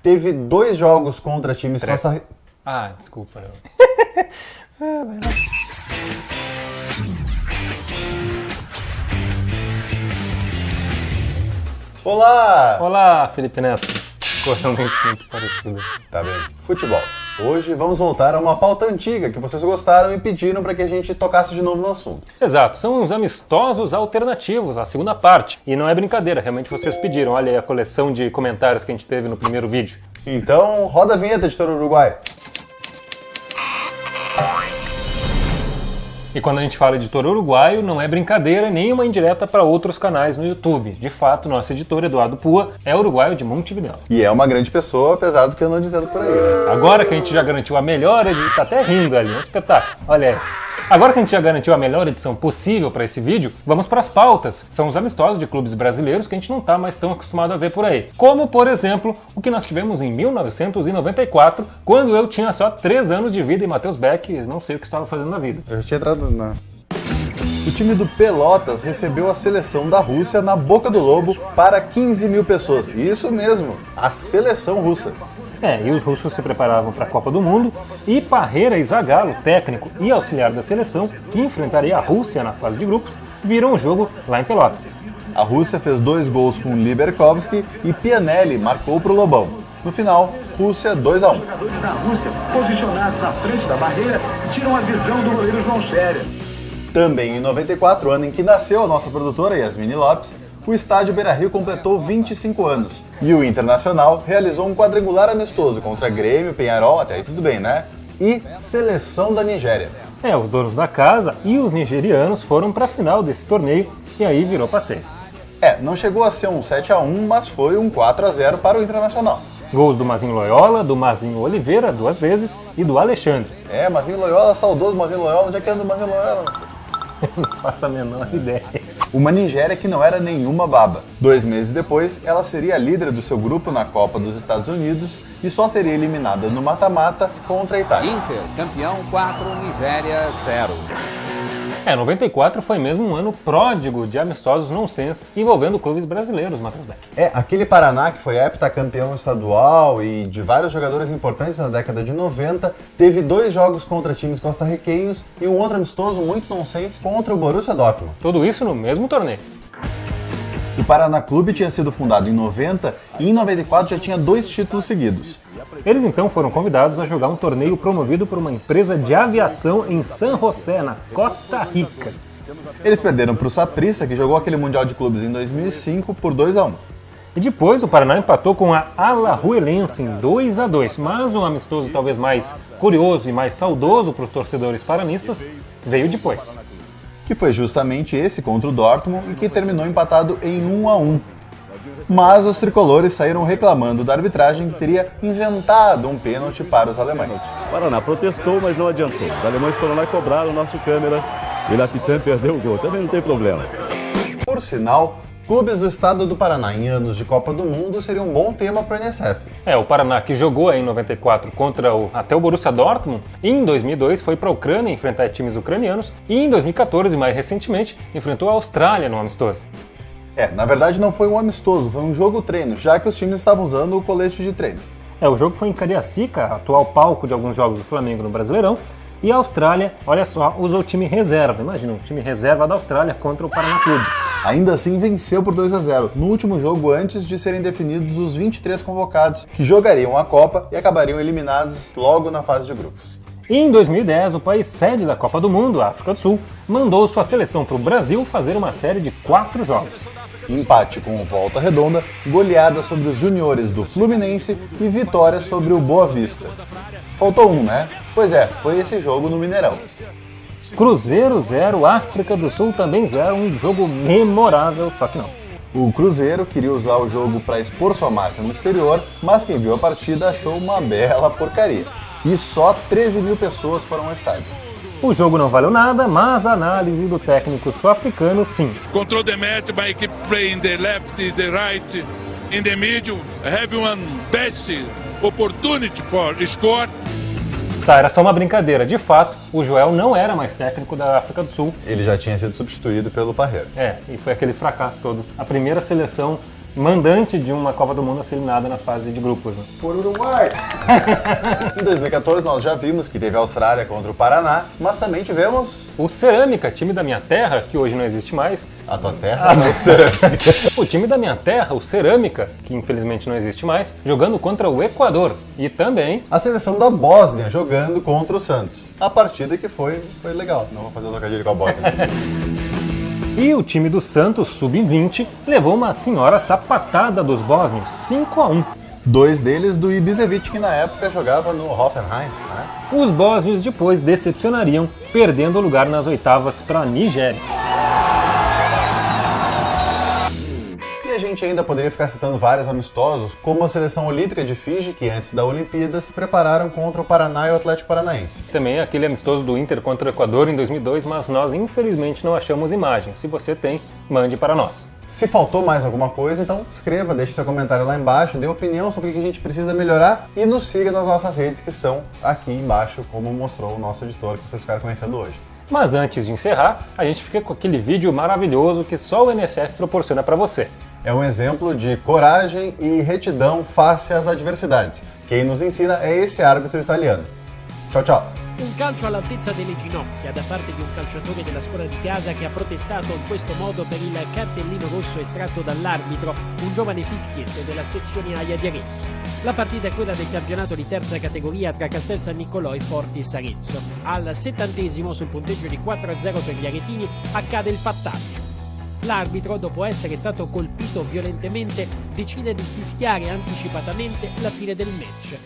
teve 2 jogos contra times Costa... Ah, desculpa. Olá! Olá, Felipe Neto. Correu muito parecido. Tá bem. Futebol. Hoje vamos voltar a uma pauta antiga que vocês gostaram e pediram para que a gente tocasse de novo no assunto. Exato, são os amistosos alternativos, a segunda parte. E não é brincadeira, realmente vocês pediram. Olha aí a coleção de comentários que a gente teve no primeiro vídeo. Então, roda a vinheta, editor Uruguai. E quando a gente fala editor uruguaio, não é brincadeira nem uma indireta para outros canais no YouTube. De fato, nosso editor, Eduardo Pua, é uruguaio de Montevideo. E é uma grande pessoa, apesar do que eu não dizendo por aí, né? Agora que a gente já garantiu a melhor edição, tá até rindo ali, um espetáculo, olha aí. Agora que a gente já garantiu a melhor edição possível para esse vídeo, vamos para as pautas. São os amistosos de clubes brasileiros que a gente não está mais tão acostumado a ver por aí. Como, por exemplo, o que nós tivemos em 1994, quando eu tinha só 3 anos de vida e Matheus Beck não sei o que estava fazendo na vida. Eu já tinha entrado na... O time do Pelotas recebeu a seleção da Rússia na Boca do Lobo para 15 mil pessoas. Isso mesmo, a seleção russa. E os russos se preparavam para a Copa do Mundo e Parreira e Zagallo, técnico e auxiliar da seleção, que enfrentaria a Rússia na fase de grupos, viram o jogo lá em Pelotas. A Rússia fez 2 gols com Liberkovski e Pianelli marcou para o Lobão. No final, Rússia 2-1. Os jogadores da Rússia, posicionados à frente da barreira, tiram a visão do goleiro João Scherer. Também em 94, ano em que nasceu a nossa produtora Yasmine Lopes, o estádio Beira-Rio completou 25 anos. E o Internacional realizou um quadrangular amistoso contra Grêmio, Peñarol, até aí tudo bem, né? E Seleção da Nigéria. Os donos da casa e os nigerianos foram para a final desse torneio e aí virou passeio. Não chegou a ser um 7-1, mas foi um 4-0 para o Internacional. Gols do Mazinho Loyola, do Mazinho Oliveira 2 vezes e do Alexandre. Mazinho Loyola, saudoso Mazinho Loyola, onde é que anda o Mazinho Loyola? Não faço a menor ideia. Uma Nigéria que não era nenhuma baba. 2 meses depois, ela seria a líder do seu grupo na Copa dos Estados Unidos e só seria eliminada no mata-mata contra a Itália. Inter, campeão 4, Nigéria 0. 94 foi mesmo um ano pródigo de amistosos nonsenses envolvendo clubes brasileiros, Matheus Beck. Aquele Paraná que foi heptacampeão estadual e de vários jogadores importantes na década de 90, teve 2 jogos contra times costarriquenhos e um outro amistoso muito nonsense contra o Borussia Dortmund. Tudo isso no mesmo torneio. O Paraná Clube tinha sido fundado em 90 e em 94 já tinha 2 títulos seguidos. Eles então foram convidados a jogar um torneio promovido por uma empresa de aviação em San José, na Costa Rica. Eles perderam para o Saprissa, que jogou aquele Mundial de Clubes em 2005, por 2-1. E depois o Paraná empatou com a Alajuelense em 2-2, mas um amistoso talvez mais curioso e mais saudoso para os torcedores paranistas veio depois. Que foi justamente esse contra o Dortmund e que terminou empatado em 1-1. Mas os tricolores saíram reclamando da arbitragem que teria inventado um pênalti para os alemães. O Paraná protestou, mas não adiantou. Os alemães foram lá e cobraram o nosso câmera e Lapitan perdeu o gol. Também não tem problema. Por sinal, clubes do estado do Paraná em anos de Copa do Mundo seria um bom tema para o NSF. O Paraná que jogou em 94 contra até o Borussia Dortmund, e em 2002 foi para a Ucrânia enfrentar times ucranianos e em 2014, mais recentemente, enfrentou a Austrália no amistoso. Na verdade não foi um amistoso, foi um jogo-treino, já que os times estavam usando o colete de treino. O jogo foi em Cariacica, atual palco de alguns jogos do Flamengo no Brasileirão, e a Austrália, olha só, usou o time reserva. Imagina, o time reserva da Austrália contra o Paraná Clube. Ainda assim venceu por 2-0, no último jogo antes de serem definidos os 23 convocados, que jogariam a Copa e acabariam eliminados logo na fase de grupos. E em 2010, o país sede da Copa do Mundo, a África do Sul, mandou sua seleção para o Brasil fazer uma série de 4 jogos. Empate com o Volta Redonda, goleada sobre os juniores do Fluminense e vitória sobre o Boa Vista. Faltou um, né? Pois foi esse jogo no Mineirão. Cruzeiro 0, África do Sul também 0, um jogo memorável, só que não. O Cruzeiro queria usar o jogo para expor sua marca no exterior, mas quem viu a partida achou uma bela porcaria. E só 13 mil pessoas foram ao estádio. O jogo não valeu nada, mas a análise do técnico sul-africano, sim. Control the match by keep playing the left, the right, in the middle, have one best opportunity for score. Era só uma brincadeira. De fato, o Joel não era mais técnico da África do Sul. Ele já tinha sido substituído pelo Parreira. E foi aquele fracasso todo. A primeira seleção mandante de uma Copa do Mundo a ser eliminada na fase de grupos. Né? Por Uruguai! Em 2014 nós já vimos que teve a Austrália contra o Paraná, mas também tivemos O Cerâmica, time da minha terra, que hoje não existe mais. a tua terra, o Cerâmica. O time da minha terra, o Cerâmica, que infelizmente não existe mais, jogando contra o Equador. E também A seleção da Bósnia jogando contra o Santos. A partida que foi legal. Não vou fazer o trocadilho com a Bósnia. E o time do Santos, sub-20, levou uma senhora sapatada dos bósnios, 5-1. 2 deles do Ibisevic, que na época jogava no Hoffenheim. Né? Os bósnios depois decepcionariam, perdendo o lugar nas oitavas para a Nigéria. E a gente ainda poderia ficar citando vários amistosos, como a seleção olímpica de Fiji, que antes da Olimpíada se prepararam contra o Paraná e o Atlético Paranaense. Também aquele amistoso do Inter contra o Equador em 2002, mas nós infelizmente não achamos imagens. Se você tem, mande para nós. Se faltou mais alguma coisa, então escreva, deixe seu comentário lá embaixo, dê opinião sobre o que a gente precisa melhorar e nos siga nas nossas redes que estão aqui embaixo, como mostrou o nosso editor que vocês ficaram conhecendo hoje. Mas antes de encerrar, a gente fica com aquele vídeo maravilhoso que só o NSF proporciona para você. É um exemplo de coragem e retidão face às adversidades. Quem nos ensina é esse árbitro italiano. Tchau, tchau! Un calcio all'altezza delle ginocchia da parte di un calciatore della scuola di casa che ha protestato in questo modo per il cartellino rosso estratto dall'arbitro, un giovane fischietto della sezione Aia di Arezzo. La partita è quella del campionato di terza categoria tra Castel San Niccolò e Fortis Arezzo. Al 70° sul punteggio di 4-0 per gli aretini accade il pattaggio. L'arbitro, dopo essere stato colpito violentemente, decide di fischiare anticipatamente la fine del match.